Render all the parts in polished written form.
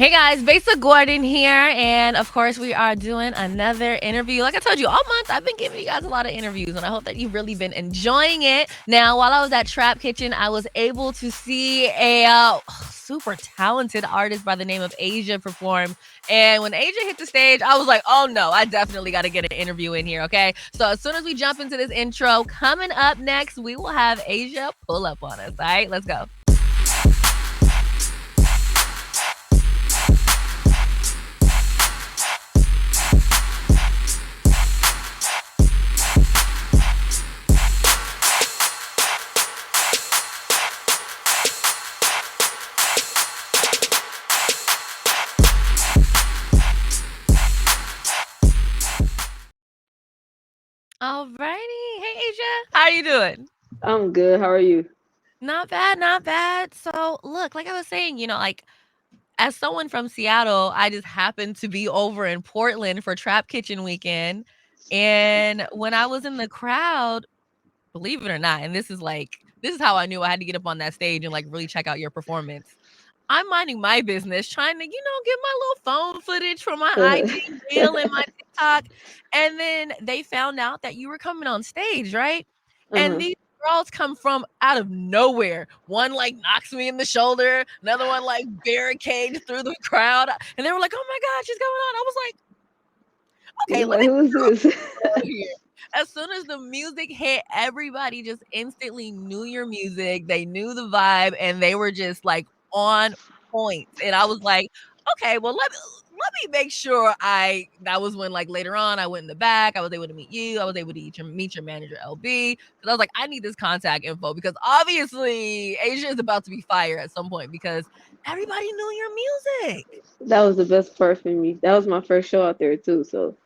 Hey guys, Besa Gordon here, and of course, we are doing another interview. Like I told you, all month I've been giving you guys a lot of interviews, and I hope that you've really been enjoying it. Now, while I was at Trap Kitchen, I was able to see a super talented artist by the name of Azjah perform. And when Azjah hit the stage, I was like, oh no, I definitely got to get an interview in here, okay? So as soon as we jump into this intro, coming up next, we will have Azjah pull up on us. All right, let's go. Alrighty. Hey, Azjah. How are you doing? I'm good. How are you? Not bad, not bad. So, look, like I was saying, like as someone from Seattle, I just happened to be over in Portland for Trap Kitchen weekend. And when I was in the crowd, believe it or not, and this is how I knew I had to get up on that stage and like really check out your performance. I'm minding my business, trying to, get my little phone footage from my IG reel and my TikTok. And then they found out that you were coming on stage, right? And Uh-huh. these girls come from out of nowhere. One like knocks me in the shoulder, another one like barricades through the crowd. And they were like, oh my God, she's going on. I was like, okay, You're let like, me who is this? here. As soon as the music hit, everybody just instantly knew your music. They knew the vibe and they were just like on point. And I was like, okay, well let me make sure that was when like later on I went in the back. I was able to meet you. I was able to meet your manager LB. Because I was like, I need this contact info because obviously Asia is about to be fired at some point because everybody knew your music. That was the best part for me. That was my first show out there too, so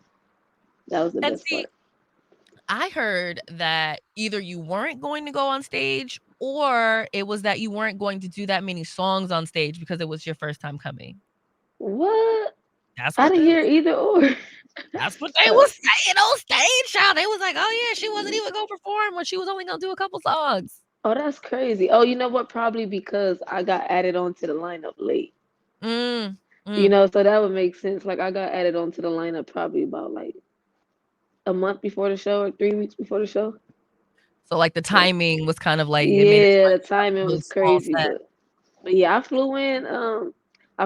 that was the And best see, part. I heard that either you weren't going to go on stage or it was that you weren't going to do that many songs on stage because it was your first time coming. What? That's I what didn't they hear was either or. that's what they Uh, was saying on stage, child. They was like, "Oh yeah, she wasn't even gonna perform when she was only gonna do a couple songs." oh, that's crazy. Oh, you know what? Probably because I got added onto the lineup late. Mm, mm. So that would make sense. Like I got added onto the lineup probably about like a month before the show or 3 weeks before the show. So like the So timing was kind of like it made it seem yeah, like the you got a timing little was small crazy, set. but yeah, I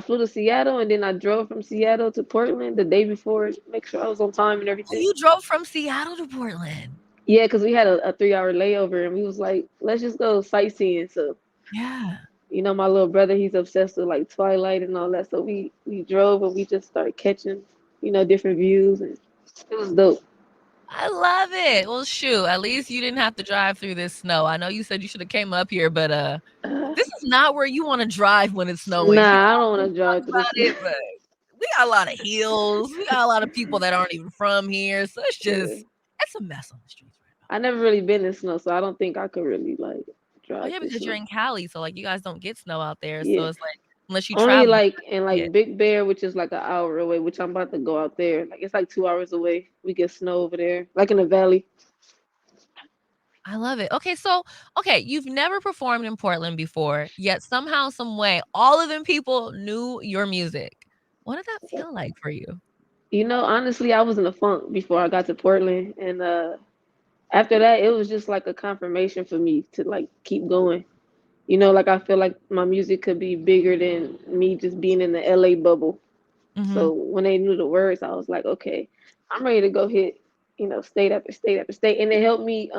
flew to Seattle and then I drove from Seattle to Portland the day before, make sure I was on time and Oh, everything. you drove from Seattle to Portland. Yeah, because we had a 3 hour layover and we was like, let's just go sightseeing. So, Yeah. my little brother, he's obsessed with like Twilight and all that. So we drove and we just started catching, different views and it was dope. I love it. Well, shoot, at least you didn't have to drive through this snow. I know you said you should have came up here, but Uh, this is not where you want to drive when it's snowing. People nah, I don't want always to talk drive through about this. it, but we got a lot of hills. We got a lot of people that aren't even from here, so Yeah. it's a mess on the streets right now. I never really been in snow, so I don't think I could really like Oh drive yeah, through because you're snow. in Cali, so like you guys don't get snow out there. So Yeah. it's like unless you Only travel, like in yeah. like Big Bear, which is like an hour away, which I'm about to go out there. Like it's like 2 hours away. We get snow over there, like in the valley. I love it. Okay, you've never performed in Portland before, yet somehow, some way, all of them people knew your music. What did that feel like for you? Honestly, I was in a funk before I got to Portland, and after that, it was just like a confirmation for me to like keep going. Like I feel like my music could be bigger than me just being in the LA bubble. Mhm. So when they knew the words, I was like, okay, I'm ready to go hit, state after state after state. And it helped me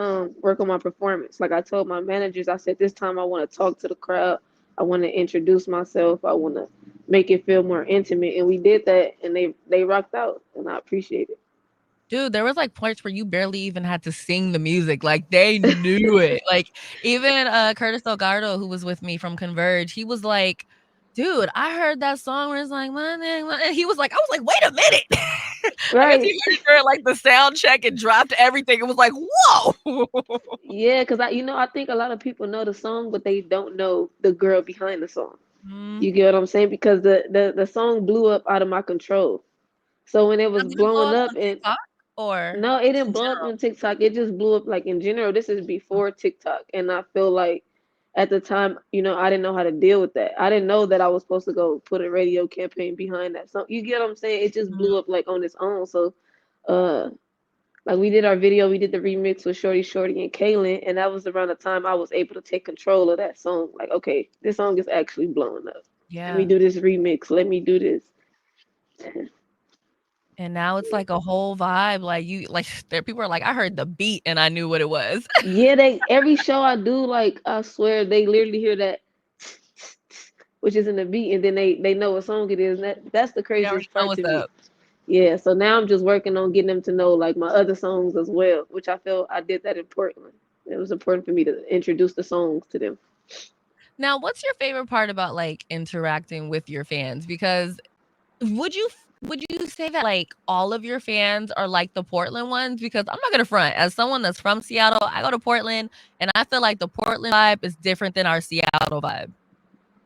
work on my performance. Like I told my managers, I said, this time I want to talk to the crowd. I want to introduce myself. I want to make it feel more intimate. And we did that and they rocked out and I appreciate Dude, there was, like, points where you barely even had to sing the music, like, they knew it. Like, even, Curtis Delgado, who was with me from Converge, he was like, "Dude, I heard that song where it's like, my name, my" and he was like I was like, "Wait a minute." it. I guess he Right. heard it during, like, the sound check and dropped everything. It was like, "Whoa." Yeah, because I think a lot of people know the song, but they don't know the girl behind the song. You Mhm. get what I'm saying? Because the song blew up out of my control. So when it Now was did it blow blowing up up on and TikTok or no, it just didn't in blow up general? on TikTok. It just blew up like in general. This is before TikTok, and I feel like at the time, I didn't know how to deal with that. I didn't know that I was supposed to go put a radio campaign behind that. So you get what I'm saying? It just blew Mhm. up like on its own. So uh like we did our video, we did the remix with Shorty Shorty and Kaylin, and that was around the time I was able to take control of that song. Like, okay, this song is actually blowing up. Let me Yeah. do this remix. Let me do this. And now it's like a whole vibe, like, you like, there people are like, "I heard the beat and I knew what it was." Yeah, they every show I do, like I swear they literally hear that which is in the beat, and then they know what song it is. And that's the They already craziest know part what's to me. up. Yeah, so now I'm just working on getting them to know like my other songs as well, which I feel I did that in Portland. It was important for me to introduce the songs to them. Now, what's your favorite part about, like, interacting with your fans? Because would you say that, like, all of your fans are like the Portland ones? Because I'm not gonna front, as someone that's from Seattle, I go to Portland, and I feel like the Portland vibe is different than our Seattle vibe.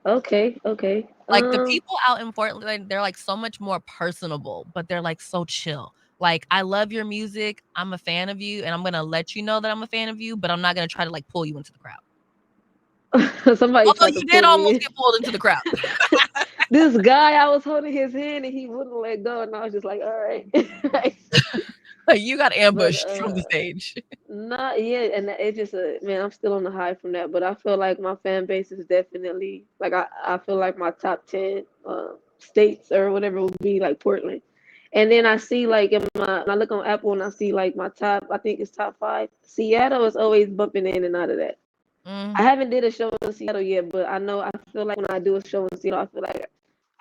Okay, okay. Like, the people out in Portland, like, they're, like, so much more personable, but they're, like, so chill. Like, "I love your music, I'm a fan of you, and I'm gonna let you know that I'm a fan of you, but I'm not gonna try to, like, pull you into the crowd." Somebody Although tried to you did pull me almost in. get pulled into the crowd. This guy, I was holding his hand and he wouldn't let go, and I was just like, all right. Like, you got But ambushed from the stage. not yet, and it just man, I'm still on the high from that. But I feel like my fan base is definitely like I feel like my top 10 states or whatever would be like Portland. And then I see like in my when I look on Apple and I see like my top, I think it's top 5. Seattle is always bumping in and out of that. I Mm, haven't did a show in Seattle yet, but I know I feel like when I do a show in Seattle, I feel like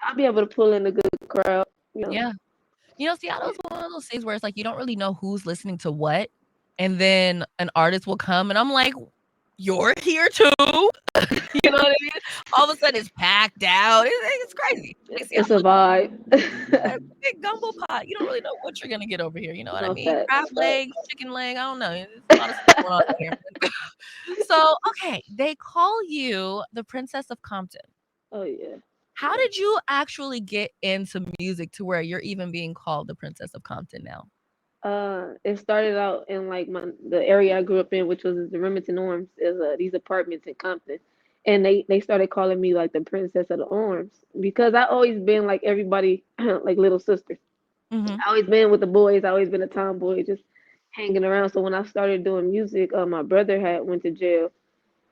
I'll be able to pull in a good crowd. You know. yeah. You know, Seattle's one of those cities where it's like you don't really know who's listening to what, and then an artist will come, and I'm like, "You're here too?" You know what I mean? All of a sudden, it's packed out. It's crazy. Like, It's a Seattle, vibe. it's a big gumbo pot. You don't really know what you're gonna get over here, you know what I No mean? Crab facts, legs, facts. chicken leg, I don't know. There's a lot of stuff going on out here. So, okay, they call you the Princess of Compton. Oh yeah, How yeah. did you actually get into music to where you're even being called the Princess of Compton now? It started out in like the area I grew up in, which was the Remington Arms, is these apartments in Compton, and they started calling me like the Princess of the Arms because I always been like everybody like little sister. Mhm. I always been with the boys. I always been a tomboy, just hanging around. So when I started doing music, my brother had went to jail,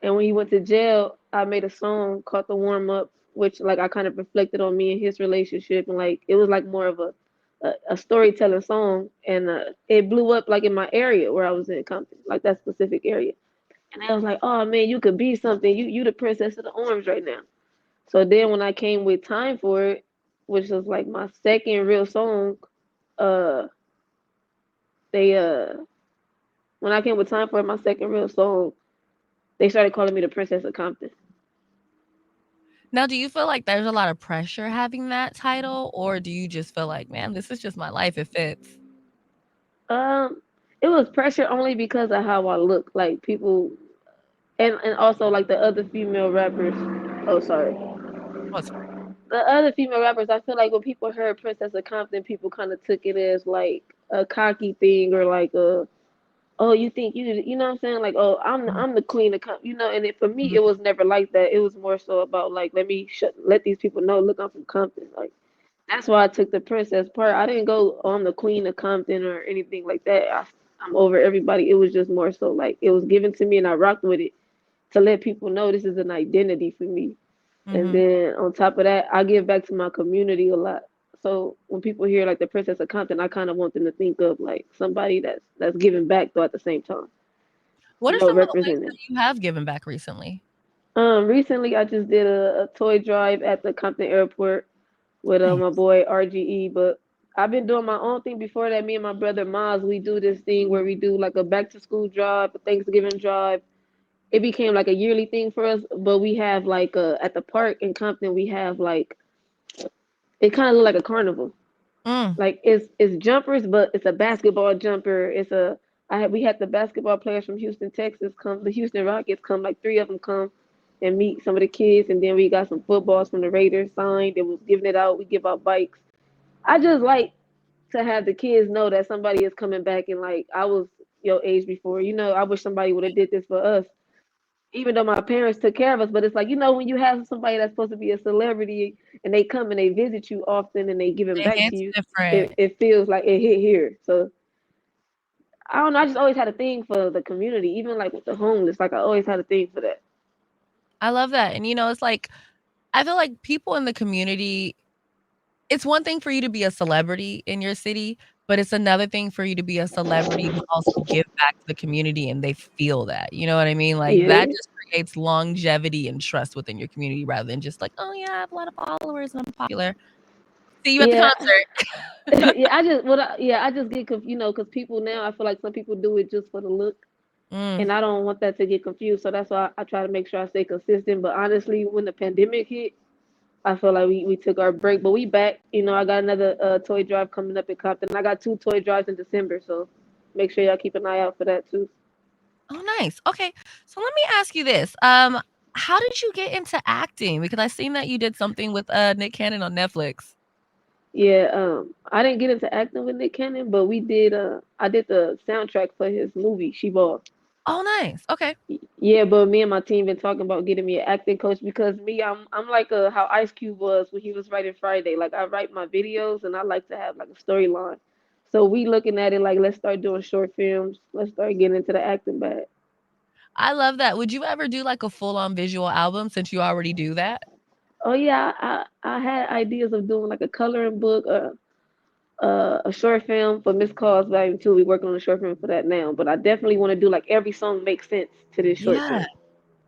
and when he went to jail, I made a song called "The Warm Up," which like I kind of reflected on me and his relationship, and like it was like more of a storytelling song, and it blew up like in my area where I was in Compton, like that specific area. And I was like, "Oh man, you could be something. You the princess of the arms right now." So then when I came with "Time for It," which was like my second real song, uh, they when I came with "Time for It," my second real song, they started calling me the Princess of Compton. Now, do you feel like there's a lot of pressure having that title, or do you just feel like, "Man, this is just my life, it fits?" Um, it was pressure only because of how I look. Like people, and also like the other female rappers. Oh, sorry. Oh, it's fine. The other female rappers, I feel like when people heard Princess of Compton, people kind of took it as like a cocky thing or like a, oh, you think you know what I'm saying? Like, oh, Mhm, I'm the queen of Compton, And for me, mhm. it was never like that. It was more so about like, let these people know, look, I'm from Compton. Like that's why I took the princess part. I didn't go on the queen of Compton or anything like that. I'm over everybody. It was just more so like it was given to me and I rocked with it to let people know this is an identity for me. And Mhm. then on top of that, I give back to my community a lot. So when people hear like the Princess of Compton, I kind of want them to think of like somebody that's giving back though at the same time, What are some of the ways representing. that you have given back recently? Recently I just did a toy drive at the Compton Airport with my Nice. boy RGE, but I've been doing my own thing before that. Me and my brother Miles, we do this thing where we do like a back to school drive, a Thanksgiving drive. It became like a yearly thing for us, but we have like at the park in Compton, we have like it kind of look like a carnival. Mm. Like it's jumpers, but it's a basketball jumper. We had the basketball players from Houston, Texas come. The Houston Rockets come, like 3 of them come and meet some of the kids, and then we got some footballs from the Raiders signed. It was giving it out. We give out bikes. I just like to have the kids know that somebody is coming back, and like I was your age before. I wish somebody would have did this for us. even though my parents took care of us, but it's like, when you have somebody that's supposed to be a celebrity and they come and they visit you often and they give it It back to hits you, it, different. it feels like it hit here. So I don't know. I just always had a thing for the community, even like with the homeless. Like I always had a thing for that. I love that, and, it's like, I feel like people in the community, it's one thing for you to be a celebrity in your city, but it's another thing for you to be a celebrity but also give back to the community and they feel that, you know what I mean? Like, that Yeah, just creates longevity and trust within your community rather than just like, "Oh, yeah, I have a lot of followers and I'm popular. See you at the yeah, concert." yeah. I just get because people now I feel like some people do it just for the look, Mm. and I don't want that to get confused. So that's why I try to make sure I stay consistent. But honestly, when the pandemic hit, I feel like we took our break, but we back. I got another toy drive coming up in Compton. I got two toy drives in December, so make sure y'all keep an eye out for that too. Oh, nice. Okay, so let me ask you this, how did you get into acting? Because I seen that you did something with, Nick Cannon on Netflix. Yeah, I didn't get into acting with Nick Cannon, but we did. I did the soundtrack for his movie She Ball. Oh, nice. Okay. Yeah, but me and my team been talking about getting me an acting coach because me, I'm like how Ice Cube was when he was writing Friday. Like I write my videos and I like to have like a storyline. So we looking at it like let's start doing short films. Let's start getting into the acting bag. I love that. Would you ever do, like, a full-on visual album since you already do that? Oh yeah, I had ideas of doing like a coloring book, a short film for Miss Call's Volume 2. We working on a short film for that now, but I definitely want to do like every song makes sense to this short Yeah. film.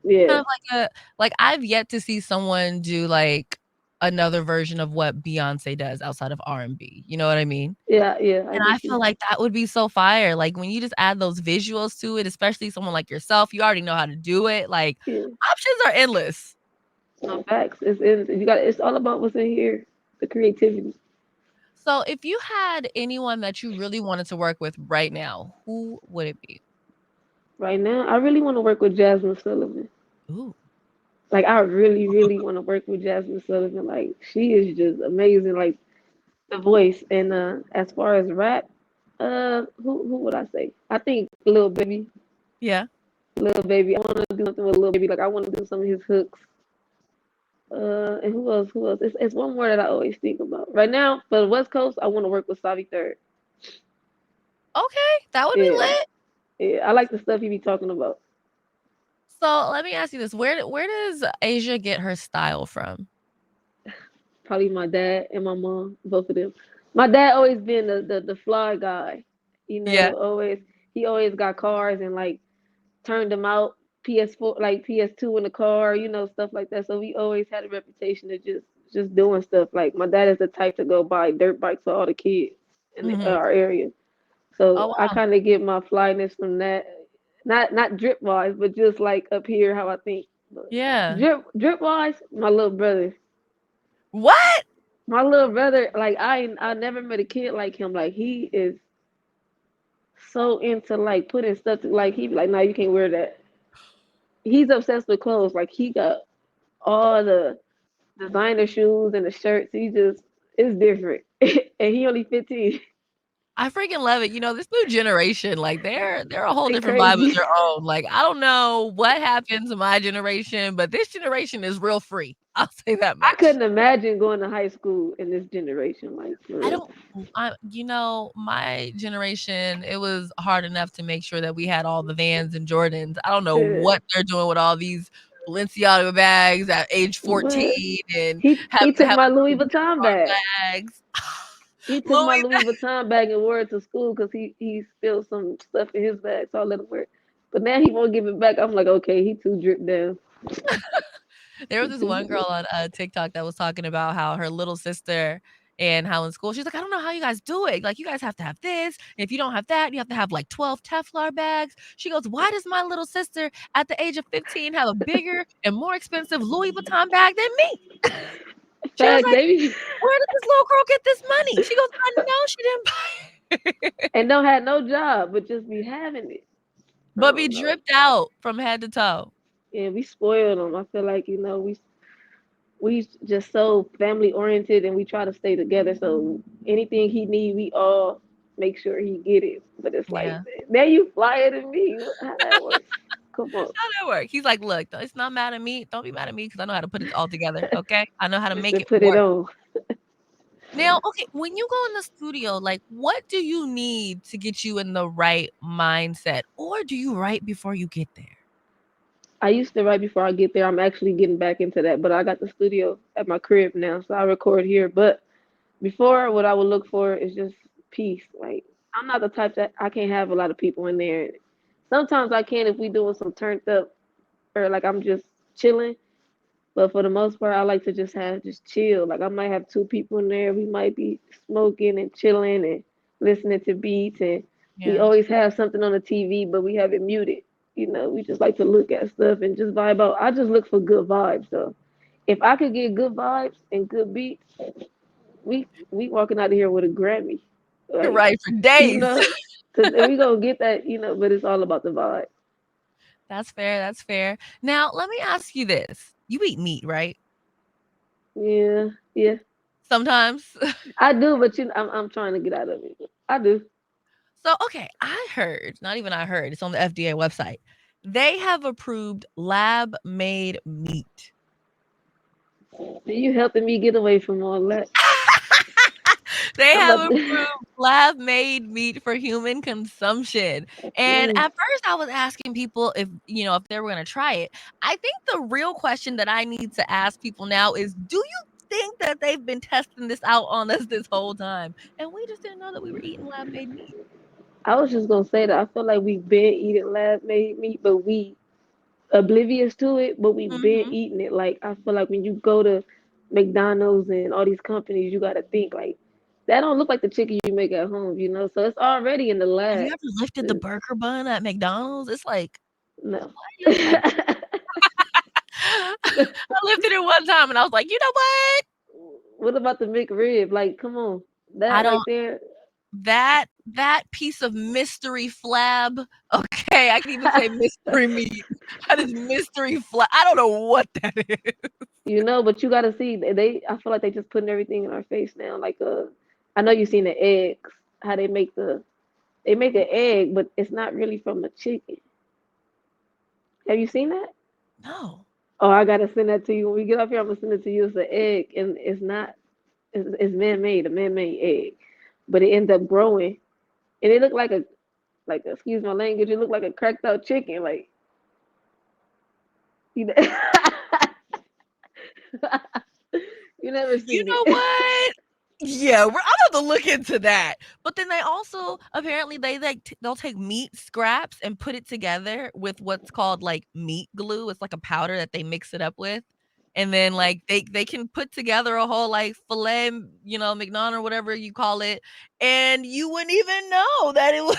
Yeah, Kind of like, I've yet to see someone do, like, another version of what Beyoncé does outside of R&B, you know what I mean? yeah, yeah. I And I get feel you. like that would be so fire, like, when you just add those visuals to it, especially someone like yourself, you already know how to do it, like, Yeah, options are endless. no facts. It's in you got. It's all about what's in here, the creativity. So, if you had anyone that you really wanted to work with right now, who would it be? Right now, I really want to work with Jasmine Sullivan. Ooh. Like I really, really want to work with Jasmine Sullivan. Like she is just amazing. Like the voice and as far as rap, who would I say? I think Lil Baby. Yeah. Lil Baby. I want to do something with Lil Baby. Like I want to do some of his hooks. And who else? Who else? It's one more that I always think about. Right now, for the West Coast, I want to work with Savi Third. Okay, that would be Yeah, lit. yeah. I like the stuff he be talking about. So, let me ask you this, where does Asia get her style from? Probably my dad and my mom, both of them. My dad always been the fly guy. Yeah. Always he always got cars and like turned them out. PS4, like PS2 in the car, stuff like that. So we always had a reputation of just doing stuff. Like my dad is the type to go buy dirt bikes for all the kids in Mhm. our area. So Oh, I wow. kind of get my flyness from that. Not drip wise, but just like up here how I think. But Yeah. drip wise, my little brother. What? My little brother, like I never met a kid like him. Like he is so into like putting stuff like he be like, nah, you can't wear that. He's obsessed with clothes. Like he got all the designer shoes and the shirts. He just it's different. And he only 15. I freaking love it. This new generation, like, they're a whole They different vibe of crazy. their own. Like, I don't know what happened to my generation, but this generation is real free. I'll say that I much. couldn't imagine going to high school in this generation, like for I real. don't my generation, it was hard enough to make sure that we had all the Vans and Jordans. I don't know Uh, what they're doing with all these Balenciaga bags at age but 14 and he having to took have my the Louis little Vuitton Dior bag. bags. He took my Louis Louis Vuitton bag and wore it to school because he spilled some stuff in his bag, so I let him wear it. But now he won't give it back. I'm like, okay, he too dripped down. There was He this too one girl dripped. on, TikTok that was talking about how her little sister and how in school she's like, "I don't know how you guys do it. Like, you guys have to have this, and if you don't have that, you have to have, like, 12 Teflar bags." She goes, "Why does my little sister at the age of 15 have a bigger and more expensive Louis Vuitton bag than me?" She was Facts, like, baby. "Where did this little girl get this money?" She goes, "I know she didn't buy it." And don't have no job, but just be having it. I But be don't know. dripped out from head to toe. Yeah, we spoiled them. I feel like we just so family oriented and we try to stay together. So anything he need, we all make sure he get it. But it's like, Yeah. now you flyer than me. How that works? Come on, How that work? He's like, "Look, it's not mad at me. Don't be mad at me because I know how to put it all together, okay? I know how to make Mister, it put it work." on. Now, okay, when you go in the studio, like, what do you need to get you in the right mindset, or do you write before you get there? I used to write before I get there. I'm actually getting back into that, but I got the studio at my crib now, so I record here. But before, what I would look for is just peace. Like I'm not the type that I can't have a lot of people in there. Sometimes I can if we doing some turned up or like I'm just chilling. But for the most part, I like to just chill. Like I might have two people in there. We might be smoking and chilling and listening to beats, and we Yeah. always have something on the TV, but we have it muted. We just like to look at stuff and just vibe out. I just look for good vibes. So if I could get good vibes and good beats, we walking out of here with a Grammy, You're like right for you days. know, because we gonna get that, But it's all about the vibe. That's fair, that's fair. Now, let me ask you this. You eat meat, right? Yeah, yeah, Sometimes? I do, but I'm trying to get out of it. I do. So, okay, I heard, not even I heard, it's on the FDA website. They have approved lab-made meat. You helping me get away from all that. They I'm have about to. approved lab-made meat for human consumption, and Mm, at first I was asking people if they were gonna try it. I think the real question that I need to ask people now is, do you think that they've been testing this out on us this whole time, and we just didn't know that we were eating lab-made meat? I was just gonna say that I feel like we've been eating lab made meat, but we oblivious to it. But we've been Mhm. eating it. Like I feel like when you go to McDonald's and all these companies, you gotta think like that don't look like the chicken you make at home. So it's already in the Have you lab. ever lifted the burger bun at McDonald's? It's like, No. why do you like I lifted it one time and I was like, "You know what? What about the McRib? Like, come on, I that right don't there. that piece of mystery flab." Okay, I can even say mystery meat. That is mystery flab. I don't know what that is. But you gotta see they. I feel like they just putting everything in our face now. Like, I know you seen the eggs, how they make an egg, but it's not really from a chicken. Have you seen that? No. Oh, I gotta send that to you when we get up here. I'm gonna send it to you. It's an egg, and it's not. It's man made, a man made egg, but it ends up growing, and it looked excuse my language, it looked like a cracked out chicken. Like, you know, you never You seen know it. what? Yeah, I'm about to look into that. But then they also apparently they'll take meat scraps and put it together with what's called like meat glue. It's like a powder that they mix it up with. And then like they can put together a whole like filet, mignon or whatever you call it, and you wouldn't even know that it was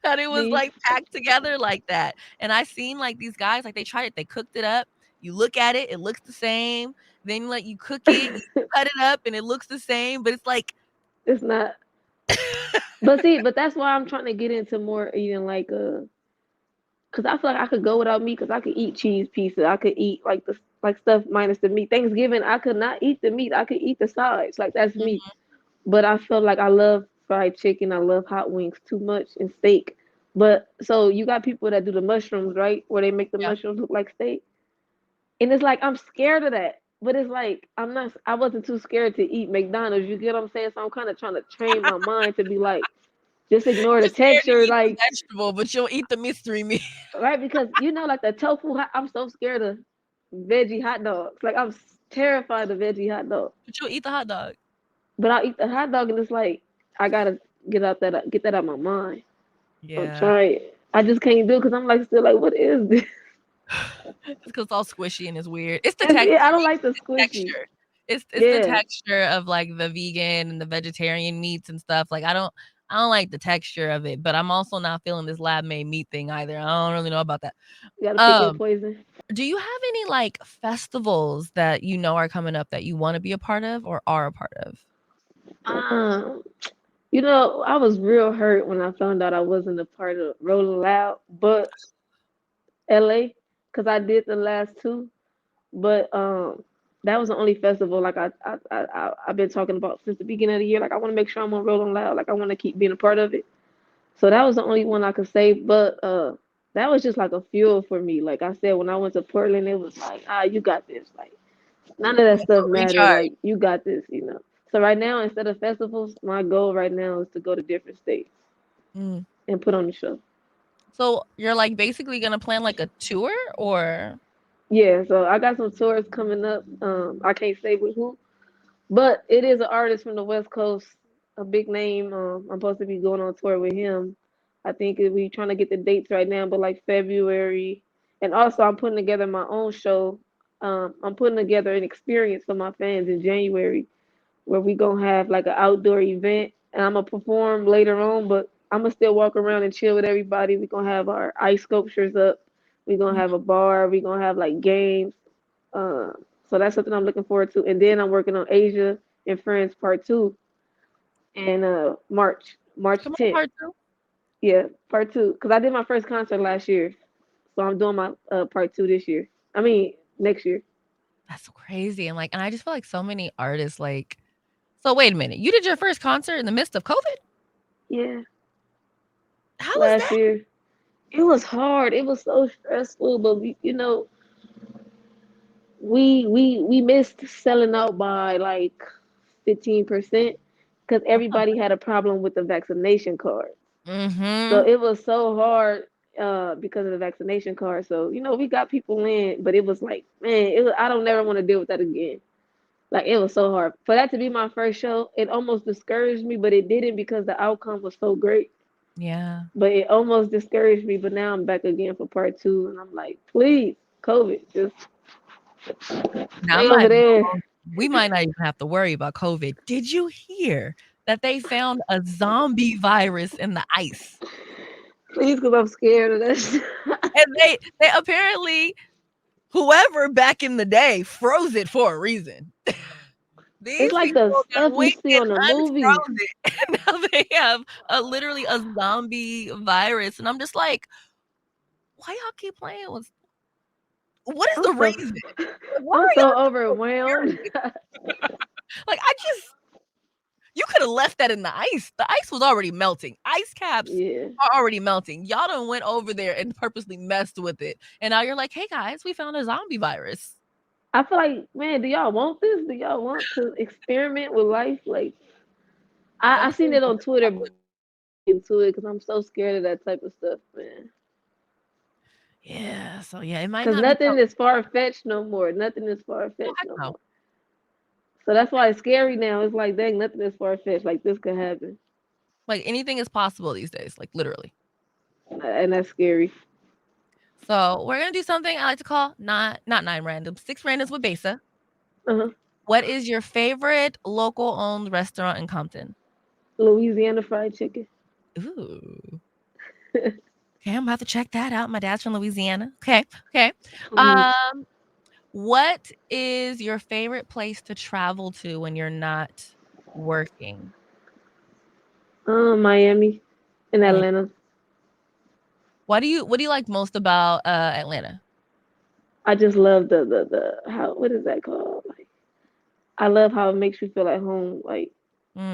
that it was Beef. like packed together like that. And I seen like these guys like they tried it, they cooked it up. You look at it, it looks the same. Then like you cook it, you cut it up and it looks the same, but it's like It's not. But see, but that's why I'm trying to get into more eating like cause I feel like I could go without meat, cause I could eat cheese pizza, I could eat like the like stuff minus the meat. Thanksgiving, I could not eat the meat, I could eat the sides, like that's me. mhm, But I feel like I love fried chicken, I love hot wings too much and steak. But so you got people that do the mushrooms, right? Where they make the yeah. mushrooms look like steak. And it's like I'm scared of that. But it's like I wasn't too scared to eat McDonald's. You get what I'm saying? So I'm kind of trying to train my mind to be like, just ignore the You're scared to texture, eat the like vegetable, but you'll eat the mystery meat. right? Because like the tofu, I'm so scared of veggie hot dogs. Like I'm terrified of veggie hot dogs. But you'll eat the hot dog. But I'll eat the hot dog, and it's like I gotta get that out of my mind. I'm Yeah. trying. I just can't do it because I'm like still like, what is this? It's 'cause it's all squishy and it's weird. It's the And tech yeah, for I don't me, like the it's squishy. texture. It's the Yeah, texture of, like, the vegan and the vegetarian meats and stuff, like, I don't like the texture of it, but I'm also not feeling this lab-made meat thing either. I don't really know about that. you gotta pick your Um, poison. do you have any, like, festivals that you know are coming up that you wanna be a part of or are a part of? Um, I was real hurt when I found out I wasn't a part of Rolling Loud, but LA, because I did the last two. But that was the only festival like I've been talking about since the beginning of the year. Like I want to make sure I'm on Rolling Loud. Like I want to keep being a part of it. So that was the only one I could say. But that was just like a fuel for me. Like I said, when I went to Portland, it was like, ah, you got this. Like none of that Yeah, so stuff mattered. recharge. Like you got this. So right now, instead of festivals, my goal right now is to go to different states Mm. and put on the show. So you're like basically gonna plan like a tour or Yeah, so I got some tours coming up. I can't say with who, but it is an artist from the West Coast, a big name. I'm supposed to be going on tour with him. I think we trying to get the dates right now, but like February. And also, I'm putting together my own show. I'm putting together an experience for my fans in January where we gonna have like an outdoor event, and I'm gonna perform later on, but I'm gonna still walk around and chill with everybody. We gonna have our ice sculptures up. We gonna have a bar. We gonna have like games. Uh, so that's something I'm looking forward to. And then I'm working on Asia and Friends Part Two and March come on 10th. part two? Yeah, Part Two, because I did my first concert last year, so I'm doing my Part Two this year. I mean next year. That's crazy. And I just feel like so many artists like so wait a minute. You did your first concert in the midst of COVID? Yeah, How was last that? year. It was hard. It was so stressful, but we missed selling out by like 15% because everybody had a problem with the vaccination card. So Mhm. it was so hard because of the vaccination card. So we got people in, but it was like, man, I don't never want to deal with that again. Like it was so hard for that to be my first show. It almost discouraged me, but it didn't because the outcome was so great. Yeah. But it almost discouraged me. But now I'm back again for part two, and I'm like, please, COVID, just Now I'm stay not over even there. gonna we might not even have to worry about COVID. Did you hear that they found a zombie virus in the ice? Please, because I'm scared of that shit. And they apparently whoever back in the day froze it for a reason. It's These like the people stuff then you went see and on the movies. unfroze it, and now they have literally a zombie virus, and I'm just like, "Why y'all keep playing with what is I'm the so reason? Like, why I'm are so y'all so overwhelmed. serious?" Like, I just you coulda left that in the ice. The ice was already melting. Ice caps Yeah. are already melting. Y'all done went over there and purposely messed with it, and now you're like, "Hey, guys, we found a zombie virus." I feel like, man, do y'all want this? Do y'all want to experiment with life? Like, I Okay, seen it on I Twitter, would into it because I'm so scared of that type of stuff, man. yeah, so yeah, it might Because not be nothing is far fetched no more. Nothing is far no, fetched heck no no. more. So that's why it's scary now. It's like, dang, nothing is far fetched. Like this could happen, Like, anything is possible these days, like, literally. and that's scary. So, we're gonna do something I like to call not 9 randoms, 6 randoms with Besa. Uh-huh. What is your favorite local-owned restaurant in Compton? Louisiana fried chicken. Ooh. Okay, I'm about to check that out. My dad's from Louisiana. Okay, okay. Please. Um, what is your favorite place to travel to when you're not working? Miami and Miami. Atlanta. What do you like most about, Atlanta? I just love the how what is that called? Like I love how it makes you feel at home. Like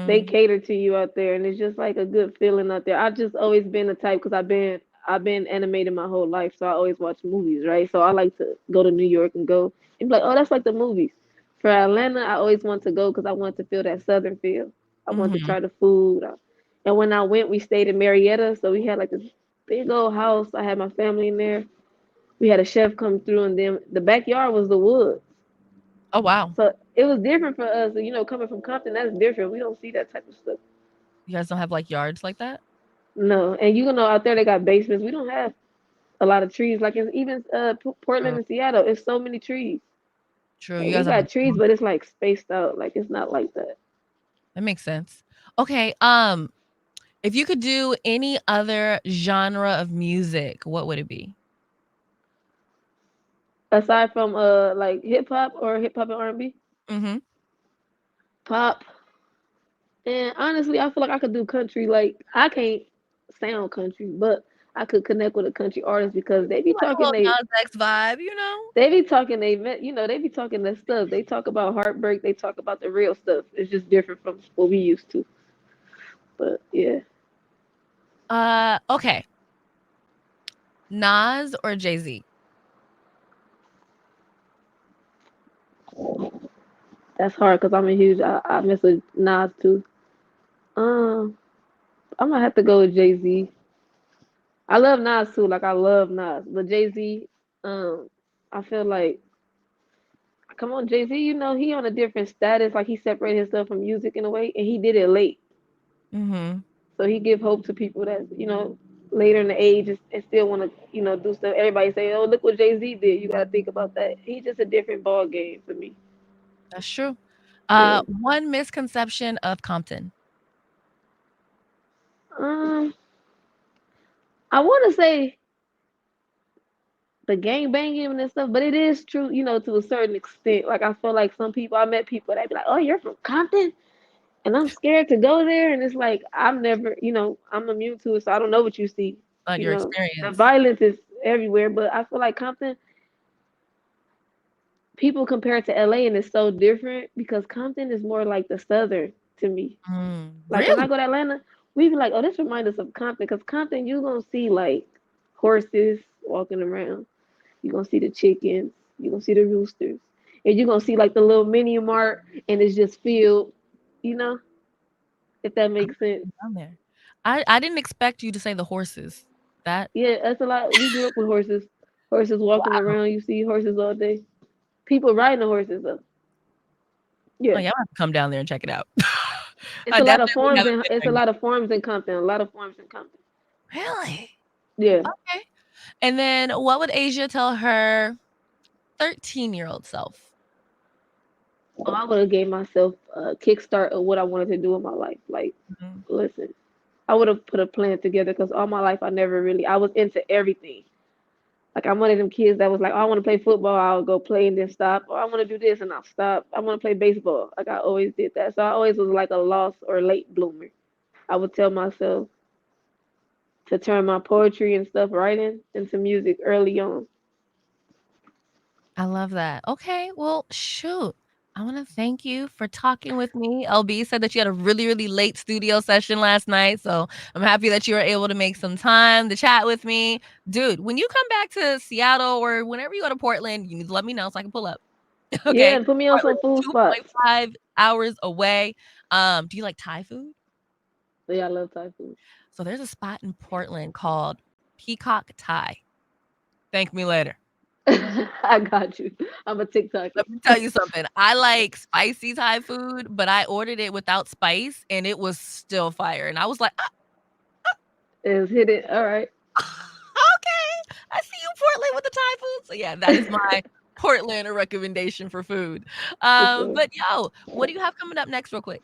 they Mm, cater to you out there, and it's just like a good feeling out there. I've just always been the type because I've been animated my whole life, so I always watch movies, right? So I like to go to New York and go and be like, oh, that's like the movies. For Atlanta, I always want to go because I want to feel that Southern feel. I want to mhm. try the food. And when I went, we stayed in Marietta, so we had like this big old house. I had my family in there. We had a chef come through, and then the backyard was the woods. Oh, wow. So it was different for us. Coming from Compton, that's different. We don't see that type of stuff. You guys don't have, like, yards like that? No, and out there they got basements. We don't have a lot of trees. Like even Portland True, and Seattle, it's so many trees. true. Like You we guys have a got trees, but it's like spaced out. Like it's not like that. that makes sense. Okay, if you could do any other genre of music, what would it be? Aside from like hip hop and R&B, Mhm. pop, and honestly, I feel like I could do country. Like I can't sound country, but I could connect with a country artist because they You be like a talking little Nas X vibe, you know? they be talking they be talking that stuff. They talk about heartbreak. They talk about the real stuff. It's just different from what we used to. But yeah, Okay. Nas or Jay-Z? That's hard because I'm a huge. I mess with Nas too. Um, I'm gonna have to go with Jay Z. I love Nas too. Like I love Nas, but Jay Z. Um, I feel like come on, Jay Z. You know he on a different status. Like he separated himself from music in a way, and he did it late. Mhm. So he give hope to people that later in the age and still want to do stuff. Everybody say, "Oh, look what Jay Z did." You got to think about that. He's just a different ball game for me. That's true. Yeah. One misconception of Compton. Um, I want to say the gang banging and stuff, but it is true, to a certain extent. Like I feel like some people, I met people that be like, "Oh, you're from Compton," and I'm scared to go there, and it's like I've never, I'm immune to it, so I don't know what you see. Your The experience. violence is everywhere, but I feel like Compton, people compare it to LA, and it's so different because Compton is more like the Southern to me. Like when I Really? go to Atlanta, we be like, "Oh, this reminds us of Compton," because Compton, you gonna see like horses walking around. You're gonna see the chickens, you're gonna see the roosters, and you're gonna see like the little mini mart, and it's just filled, you know, if that I'm makes sense. down there. I didn't expect you to say the horses. That Yeah, that's a lot. We grew up with horses, horses walking wow. around. You see horses all day. People riding the horses though. Oh, Yeah, yeah, I'm gonna have to come down there and check it out. it's I a lot of definitely farms haven't and it's a been lot of farms in Compton. A lot of farms in Compton. there. Really? Yeah. Okay. And then what would Asia tell her 13-year-old self? Oh, I would have gave myself a kickstart of what I wanted to do in my life. Like, Mhm. listen, I would have put a plan together because all my life I was into everything. Like I'm one of them kids that was like, oh, I want to play football, I'll go play and then stop. Or I want to do this and I'll stop. I want to play baseball. Like I always did that. So I always was like a lost or late bloomer. I would tell myself to turn my poetry and stuff writing into music early on. I love that. Okay, well, shoot. I want to thank you for talking with me. LB said that you had a really, really late studio session last night. So I'm happy that you were able to make some time to chat with me. Dude, when you come back to Seattle or whenever you go to Portland, you need to let me know so I can pull up. Yeah, Okay. and put me on some Portland's food spots. 2.5 hours away. Do you like Thai food? Yeah, I love Thai food. So there's a spot in Portland called Peacock Thai. Thank me later. I got you. I'm a TikToker. Let me tell you something. I like spicy Thai food, but I ordered it without spice and it was still fire. And I was like, Is hit it. All right. okay, I see you, Portland, with the Thai food. So yeah, that is my Portland recommendation for food. For sure. But yo, what do you have coming up next, real quick?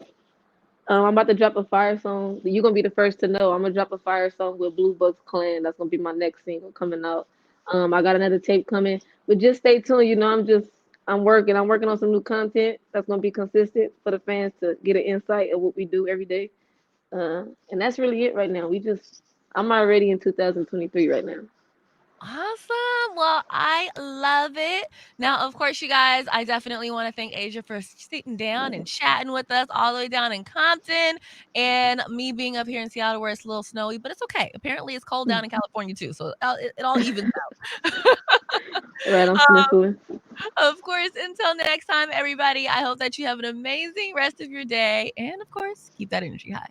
I'm about to drop a fire song. You're gonna be the first to know. I'm gonna drop a fire song with Blue Bucks Clan. That's gonna be my next single coming out. I got another tape coming, but just stay tuned. I'm working. I'm working on some new content that's gonna be consistent for the fans to get an insight of what we do every day. And that's really it right now. I'm already in 2023 right now. Awesome. Well, I love it. Now, of course, you guys, I definitely want to thank Asia for sitting down and chatting with us all the way down in Compton and me being up here in Seattle where it's a little snowy, but it's okay. Apparently, it's cold down in California too. So it all evens out. Right, I'm sniffling. Of course, until next time, everybody, I hope that you have an amazing rest of your day. And of course, keep that energy high.